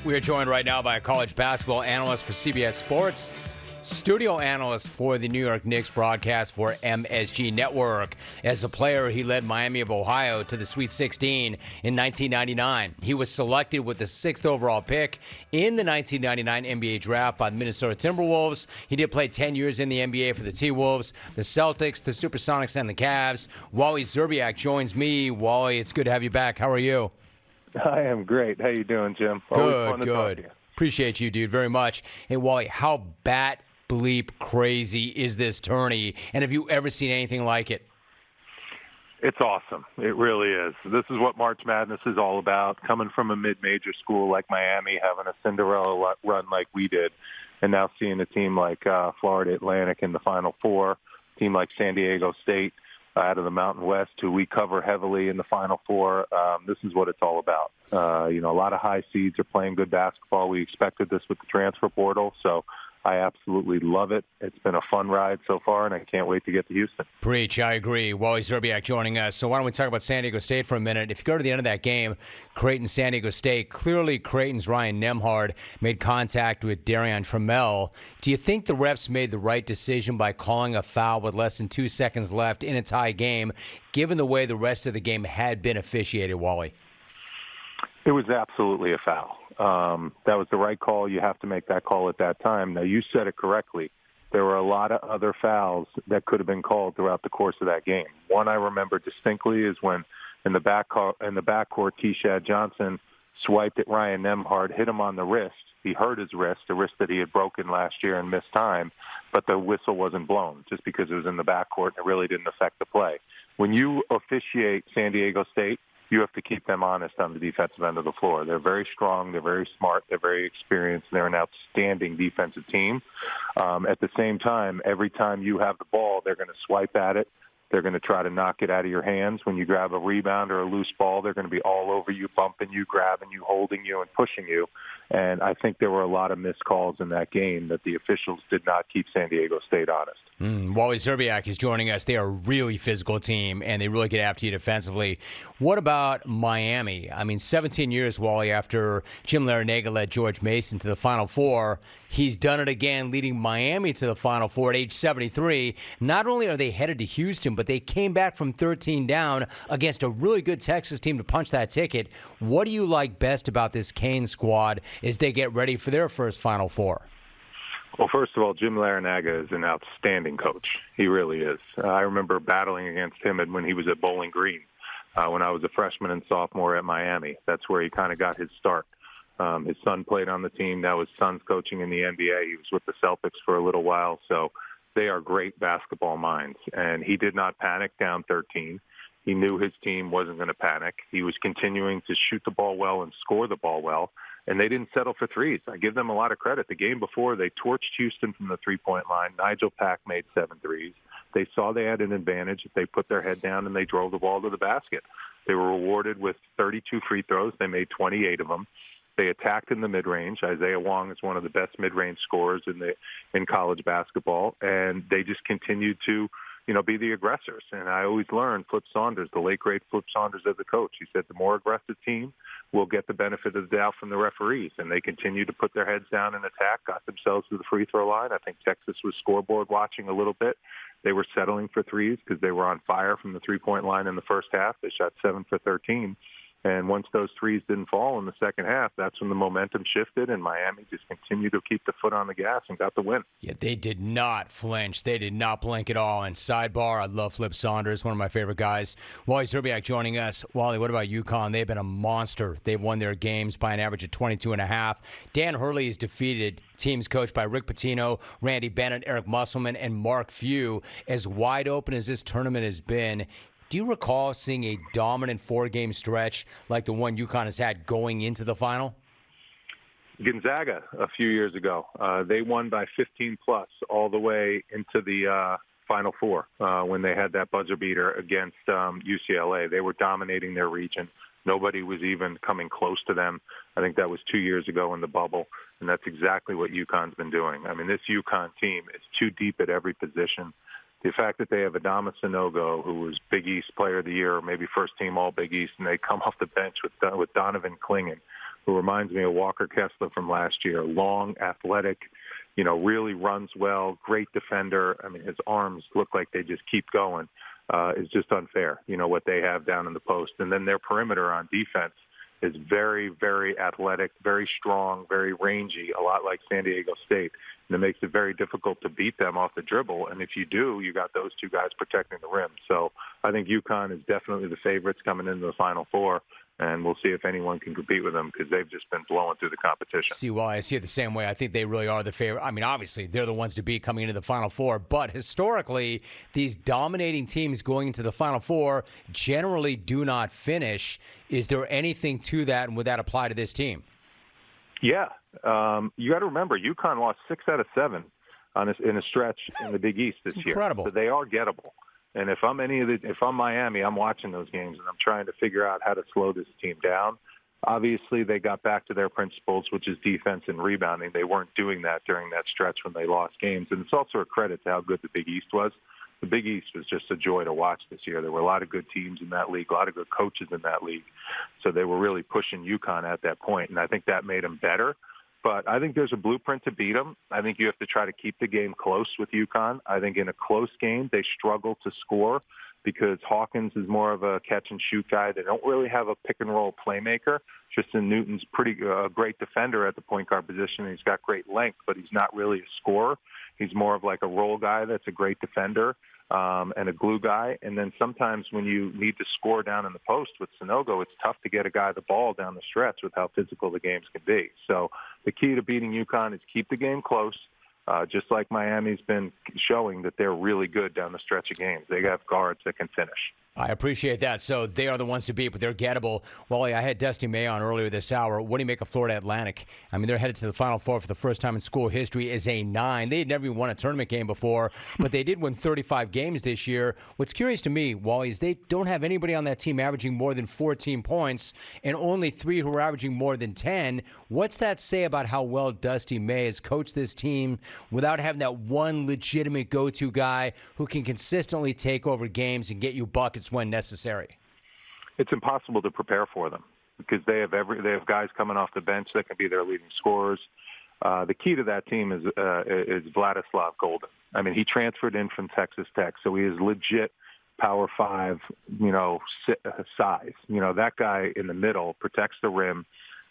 We are joined right now by a college basketball analyst for CBS Sports, studio analyst for the New York Knicks broadcast for MSG Network. As a player, he led Miami of Ohio to the Sweet 16 in 1999. He was selected with the 6th overall pick in the 1999 NBA draft by the Minnesota Timberwolves. He did play 10 years in the NBA for the T-Wolves, the Celtics, the Supersonics, and the Cavs. Wally Szczerbiak joins me. Wally, it's good to have you back. How are you? I am great. How you doing, Jim? Always fun to talk to you. Appreciate you, dude, very much. Hey, Wally, how bat bleep crazy is this tourney, and have you ever seen anything like it? It's awesome. It really is. This is what March Madness is all about. Coming from a mid-major school like Miami, having a Cinderella run like we did, and now seeing a team like Florida Atlantic in the Final Four, a team like San Diego State out of the Mountain West, who we cover heavily in the Final Four. This is what it's all about. A lot of high seeds are playing good basketball. We expected this with the transfer portal, so I absolutely love it. It's been a fun ride so far, and I can't wait to get to Houston. Preach, I agree. Wally Szczerbiak joining us. So why don't we talk about San Diego State for a minute? If you go to the end of that game, Creighton-San Diego State, clearly Creighton's Ryan Nembhard made contact with Darian Trammell. Do you think the refs made the right decision by calling a foul with less than 2 seconds left in a tie game, given the way the rest of the game had been officiated, Wally? It was absolutely a foul. That was the right call. You have to make that call at that time. Now, you said it correctly. There were a lot of other fouls that could have been called throughout the course of that game. One I remember distinctly is when in the backcourt, T-Shad Johnson swiped at Ryan Nembhard, hit him on the wrist. He hurt his wrist, the wrist that he had broken last year and missed time, but the whistle wasn't blown just because it was in the backcourt and it really didn't affect the play. When you officiate San Diego State, you have to keep them honest on the defensive end of the floor. They're very strong. They're very smart. They're very experienced. They're an outstanding defensive team. At the same time, every time you have the ball, they're going to swipe at it. They're going to try to knock it out of your hands. When you grab a rebound or a loose ball, they're going to be all over you, bumping you, grabbing you, holding you, and pushing you. And I think there were a lot of missed calls in that game that the officials did not keep San Diego State honest. Wally Szczerbiak is joining us. They are a really physical team, and they really get after you defensively. What about Miami? I mean, 17 years, Wally, after Jim Larranaga led George Mason to the Final Four. He's done it again, leading Miami to the Final Four at age 73. Not only are they headed to Houston, but they came back from 13 down against a really good Texas team to punch that ticket. What do you like best about this Cane squad as they get ready for their first Final Four? Well, first of all, Jim Larranaga is an outstanding coach. He really is. I remember battling against him when he was at Bowling Green when I was a freshman and sophomore at Miami. That's where he kind of got his start. His son played on the team. Now his son's coaching in the NBA. He was with the Celtics for a little while. So they are great basketball minds. And he did not panic down 13. He knew his team wasn't going to panic. He was continuing to shoot the ball well and score the ball well. And they didn't settle for threes. I give them a lot of credit. The game before, they torched Houston from the three-point line. Nigel Pack made 7 threes. They saw they had an advantage if they put their head down and they drove the ball to the basket. They were rewarded with 32 free throws. They made 28 of them. They attacked in the mid-range. Isaiah Wong is one of the best mid-range scorers in college basketball. And they just continued to be the aggressors. And I always learned Flip Saunders, the late great Flip Saunders as a coach. He said the more aggressive team will get the benefit of the doubt from the referees. And they continued to put their heads down and attack, got themselves to the free throw line. I think Texas was scoreboard watching a little bit. They were settling for threes because they were on fire from the three-point line in the first half. They shot 7 for 13. And once those threes didn't fall in the second half, that's when the momentum shifted, and Miami just continued to keep the foot on the gas and got the win. Yeah, they did not flinch. They did not blink at all. And sidebar, I love Flip Saunders, one of my favorite guys. Wally Szczerbiak joining us. Wally, what about UConn? They've been a monster. They've won their games by an average of 22.5. Dan Hurley has defeated teams coached by Rick Pitino, Randy Bennett, Eric Musselman, and Mark Few. As wide open as this tournament has been, do you recall seeing a dominant 4-game stretch like the one UConn has had going into the final? Gonzaga a few years ago. They won by 15-plus all the way into the Final Four when they had that buzzer beater against UCLA. They were dominating their region. Nobody was even coming close to them. I think that was 2 years ago in the bubble, and that's exactly what UConn's been doing. I mean, this UConn team is too deep at every position. The fact that they have Adama Sanogo, who was Big East Player of the Year, or maybe first team All Big East, and they come off the bench with Donovan Clingan, who reminds me of Walker Kessler from last year. Long, athletic, really runs well, great defender. I mean, his arms look like they just keep going. Is just unfair, what they have down in the post. And then their perimeter on defense is very, very athletic, very strong, very rangy, a lot like San Diego State. And it makes it very difficult to beat them off the dribble. And if you do, you got those two guys protecting the rim. So I think UConn is definitely the favorites coming into the Final Four. And we'll see if anyone can compete with them because they've just been blowing through the competition. See, well, I see it the same way. I think they really are the favorite. I mean, obviously, they're the ones to beat coming into the Final Four. But historically, these dominating teams going into the Final Four generally do not finish. Is there anything to that, and would that apply to this team? Yeah. You got to remember, UConn lost 6 out of 7 in a stretch in the Big East this year. Incredible. So they are gettable. And if I'm Miami, I'm watching those games and I'm trying to figure out how to slow this team down. Obviously, they got back to their principles, which is defense and rebounding. They weren't doing that during that stretch when they lost games. And it's also a credit to how good the Big East was. The Big East was just a joy to watch this year. There were a lot of good teams in that league, a lot of good coaches in that league. So they were really pushing UConn at that point, and I think that made them better. But I think there's a blueprint to beat them. I think you have to try to keep the game close with UConn. I think in a close game, they struggle to score because Hawkins is more of a catch-and-shoot guy. They don't really have a pick-and-roll playmaker. Tristan Newton's pretty great defender at the point guard position. He's got great length, but he's not really a scorer. He's more of like a roll guy that's a great defender and a glue guy. And then sometimes when you need to score down in the post with Sanogo, it's tough to get a guy the ball down the stretch with how physical the games can be. So the key to beating UConn is keep the game close, just like Miami's been showing that they're really good down the stretch of games. They have guards that can finish. I appreciate that. So they are the ones to beat, but they're gettable. Wally, I had Dusty May on earlier this hour. What do you make of Florida Atlantic? I mean, they're headed to the Final Four for the first time in school history as a 9. They had never even won a tournament game before, but they did win 35 games this year. What's curious to me, Wally, is they don't have anybody on that team averaging more than 14 points and only 3 who are averaging more than 10. What's that say about how well Dusty May has coached this team without having that one legitimate go-to guy who can consistently take over games and get you buckets when necessary? It's impossible to prepare for them because they have guys coming off the bench that can be their leading scorers. The key to that team is Vladislav Golden. I mean, he transferred in from Texas Tech, so he is legit Power 5, size. That guy in the middle protects the rim,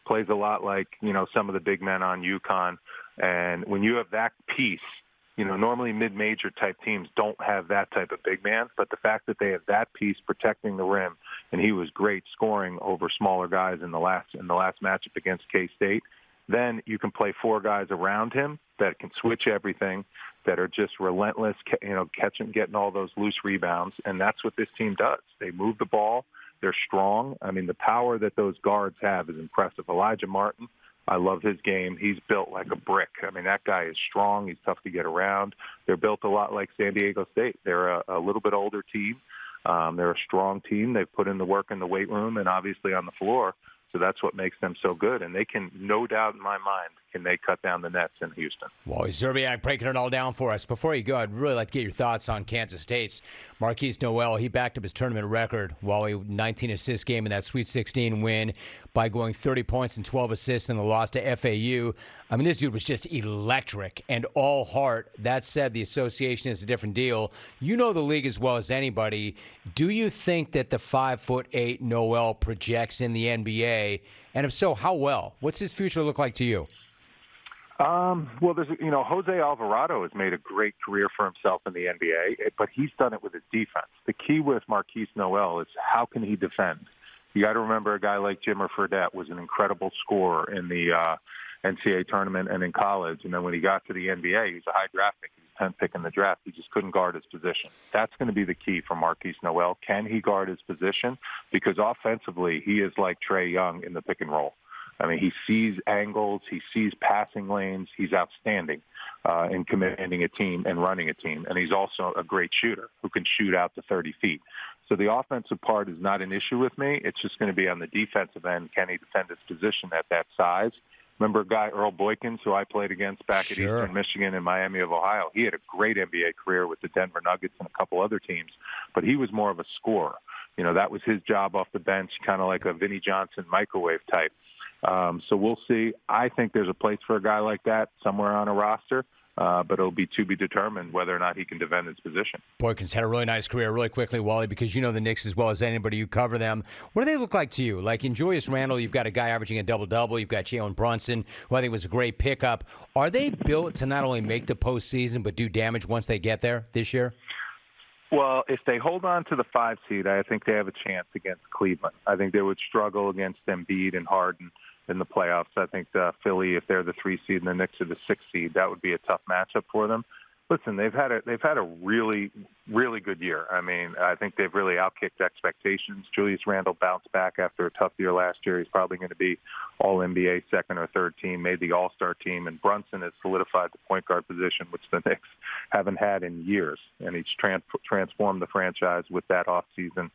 plays a lot like, some of the big men on UConn. And when you have that piece, normally mid-major type teams don't have that type of big man, but the fact that they have that piece protecting the rim, and he was great scoring over smaller guys in the last matchup against K-State, then you can play 4 guys around him that can switch everything, that are just relentless, getting all those loose rebounds, and that's what this team does. They move the ball. They're strong. I mean, the power that those guards have is impressive. Elijah Martin, I love his game. He's built like a brick. I mean, that guy is strong. He's tough to get around. They're built a lot like San Diego State. They're a little bit older team. They're a strong team. They've put in the work in the weight room and obviously on the floor. So that's what makes them so good. And they can, no doubt in my mind, can they cut down the nets in Houston. Wally Szczerbiak breaking it all down for us. Before you go, I'd really like to get your thoughts on Kansas State's Marquis Noel. He backed up his tournament record, Wally, 19-assist game in that Sweet 16 win by going 30 points and 12 assists in the loss to FAU. I mean, this dude was just electric and all heart. That said, the association is a different deal. You know the league as well as anybody. Do you think that the 5'8" Noel projects in the NBA? And if so, how well? What's his future look like to you? Well, there's, Jose Alvarado has made a great career for himself in the NBA, but he's done it with his defense. The key with Marquis Noel is how can he defend? You got to remember a guy like Jimmer Fredette was an incredible scorer in the NCAA tournament and in college. And then when he got to the NBA, he was a high draft pick. He was 10th pick in the draft. He just couldn't guard his position. That's going to be the key for Marquis Noel. Can he guard his position? Because offensively, he is like Trae Young in the pick and roll. I mean, he sees angles, he sees passing lanes. He's outstanding in commanding a team and running a team. And he's also a great shooter who can shoot out to 30 feet. So the offensive part is not an issue with me. It's just going to be on the defensive end. Can he defend his position at that size? Remember a guy, Earl Boykins, who I played against back at Eastern Michigan and Miami of Ohio? He had a great NBA career with the Denver Nuggets and a couple other teams, but he was more of a scorer. That was his job off the bench, kind of like a Vinnie Johnson microwave type. So we'll see. I think there's a place for a guy like that somewhere on a roster. But it'll be to be determined whether or not he can defend his position. Boykins had a really nice career. Really quickly, Wally, because you know the Knicks as well as anybody. You cover them. What do they look like to you? Like in Julius Randle, you've got a guy averaging a double-double. You've got Jalen Brunson, who I think was a great pickup. Are they built to not only make the postseason but do damage once they get there this year? Well, if they hold on to the 5 seed, I think they have a chance against Cleveland. I think they would struggle against Embiid and Harden in the playoffs. I think Philly, if they're the 3 seed and the Knicks are the 6 seed, that would be a tough matchup for them. Listen, they've had a really, really good year. I mean, I think they've really outkicked expectations. Julius Randle bounced back after a tough year last year. He's probably going to be All-NBA second or third team, made the All-Star team, and Brunson has solidified the point guard position, which the Knicks haven't had in years. And he's transformed the franchise with that offseason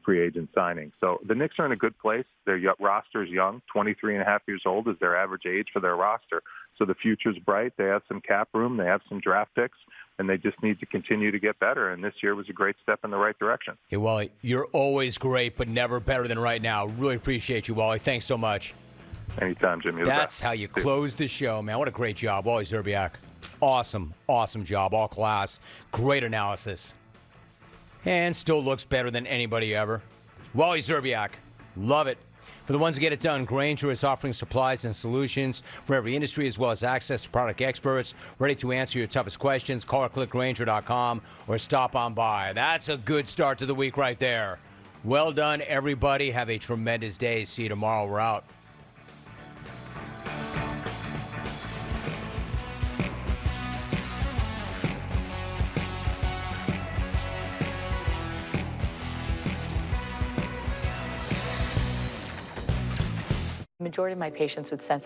free agent signing. So the Knicks are in a good place. Their roster is young, 23 and a half years old is their average age for their roster. So the future's bright. They have some cap room. They have some draft picks, and they just need to continue to get better. And this year was a great step in the right direction. Hey, Wally, you're always great, but never better than right now. Really appreciate you, Wally. Thanks so much. Anytime, Jimmy. That's how you close the show, man. What a great job, Wally Szczerbiak. Awesome job, all class. Great analysis. And still looks better than anybody ever. Wally Szczerbiak. Love it. For the ones who get it done, Grainger is offering supplies and solutions for every industry as well as access to product experts ready to answer your toughest questions. Call or click Grainger.com or stop on by. That's a good start to the week right there. Well done, everybody. Have a tremendous day. See you tomorrow. We're out. Majority of my patients with sensitivity